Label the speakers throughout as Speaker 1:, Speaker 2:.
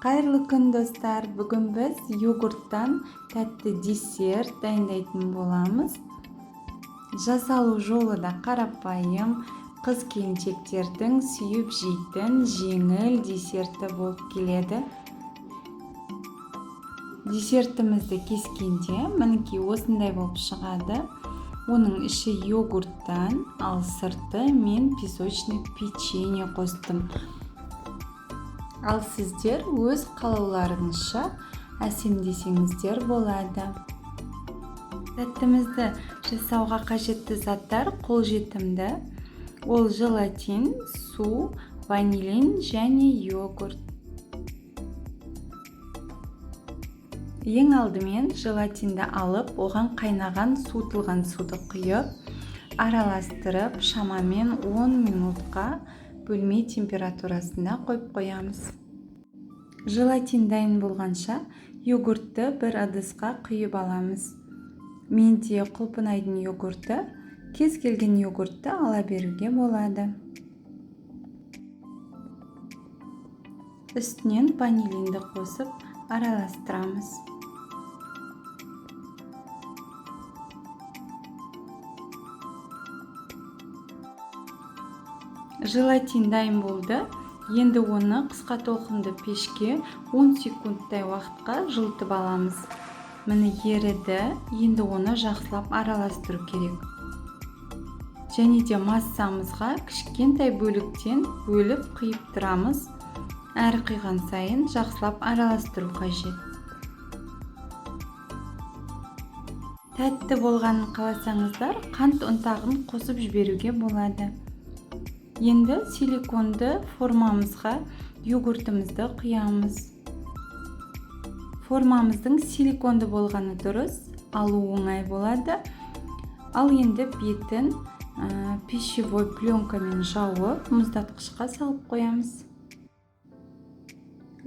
Speaker 1: Қайырлы күн достар. Бүгін біз йогурттан тәтті десерт дайындайтын боламыз. Жасалу жолы да қарапайым, қыз-келіншектердің сүйіп жейтін жеңіл десерті болып келеді. Десертімізді кескенде мінекей осындай болып шығады. Оның іші йогурттан, ал сырты мен песочный печенье қостым. Ал сіздер өз қалауларыңызша әсемдесеңіздер болады. Тәттімізді жасауға қажетті заттар қолжетімді. Ол желатин, су, ванилин және йогурт. Ең алдымен желатинді алып, оған қайнаған суытылған суды құйып, араластырып, шамамен 10 минутқа бөлме температурасында қойып қоямыз. Желатин дайын болғанша йогуртты бір ыдысқа құйып аламыз. Менде құлпынайдың йогурты, кез келген йогуртты ала беруге болады. Үстінен ванилинді қосып араластырамыз. Желатин дайын болды. Енді оны қысқа толқынды пешке 10 секундтай уақытқа жылытып аламыз. Міне еріді. Енді оны жақсылап араластыру керек. Және де массамызға кішкентай бөліктен бөліп құйып тұрамыз. Әр құйған сайын жақсылап араластыру қажет. Тәтті болғанын қаласаңыздар, қант ұнтағын қосып жіберуге болады. Енді силиконды формамызға йогуртымызды құямыз. Формамыздың силиконды болғаны дұрыс, алу оңай болады. Ал енді бетін пищевой пленкамен жауып, мұздатқышқа салып қоямыз.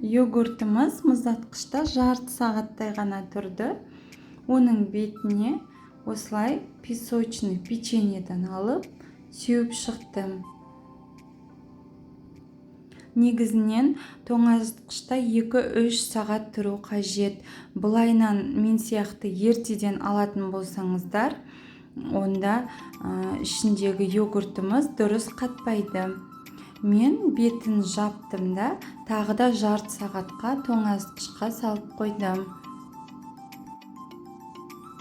Speaker 1: Йогуртымыз мұздатқышта жарты сағаттай ғана тұрды. Оның бетіне осылай песочный печеньеден алып, сеуіп шықтым. Негізінен тоңазытқышта 2-3 сағат тұру қажет. Бұлайнан мен сияқты ертеден алатын болсаңыздар, онда ішіндегі йогуртымыз дұрыс қатпайды. Мен бетін жаптым да, тағы да жарты сағатқа тоңазытқышқа салып қойдым.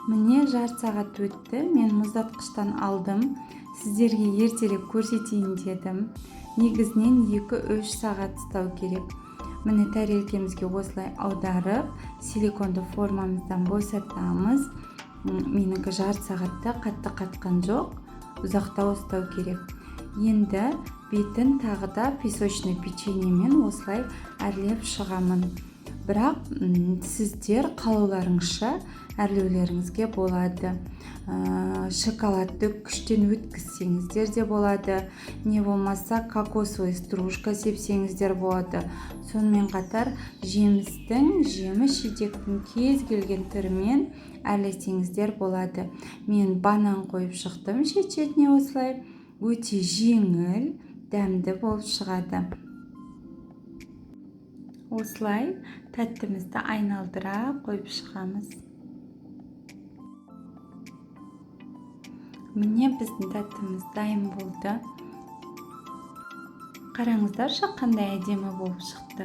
Speaker 1: Міне жарты сағат өтті, мен мұздатқыштан алдым. Сіздерге ертелеп көрсетейін дедім. Негізінен 2-3 сағат ұстау керек. Міне тәрелкемізге осылай аударып, силиконды формамыздан босатамыз. Менікі жарты сағатта қатты қатқан жоқ, ұзақтау ұстау керек. Енді бетін тағы да песочный печеньемен осылай әрлеп шығамын. Бірақ сіздер қалауларыңызша әрлеулеріңізге болады. Шоколадты күштен өткізсеңіздер де болады. Не болмаса кокосовый стружка сепсеңіздер болады. Сонымен қатар жеміс-жидектің кез келген түрімен әрлесеңіздер болады. Мен банан қойып шықтым шет-шетіне осылай. Өте жеңіл, дәмді болып шығады. Осылай тәттімізді айналдыра қойып шығамыз. Міне біздің тәттіміз дайын болды. Қараңыздаршы, қандай әдемі болып шықты.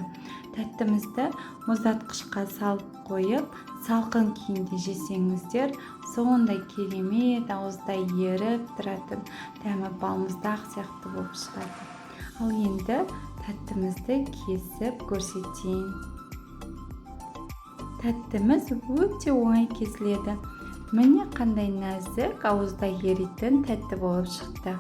Speaker 1: Тәттімізді мұздатқышқа салып қойып, салқын күйінде жесеңіздер, сондай керемет, ауызда еріп тұратын дәмі балмұздақ сияқты болып шығады. Ал енді тәттімізді кесіп көрсетейін. Тәттіміз өте оңай кесіледі. Міне қандай нәзік, ауызда еритін тәтті болып шықты.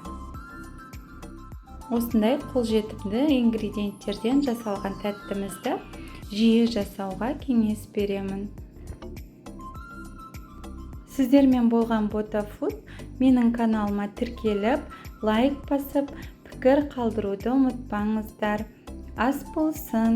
Speaker 1: Осындай қолжетімді ингредиенттерден жасалған тәттімізді жиі жасауға кеңес беремін. Сіздермен болған Ботафуд менің каналыма тіркеліп, лайк басып, пікір қалдыруды ұмытпаңыздар. Ас болсын!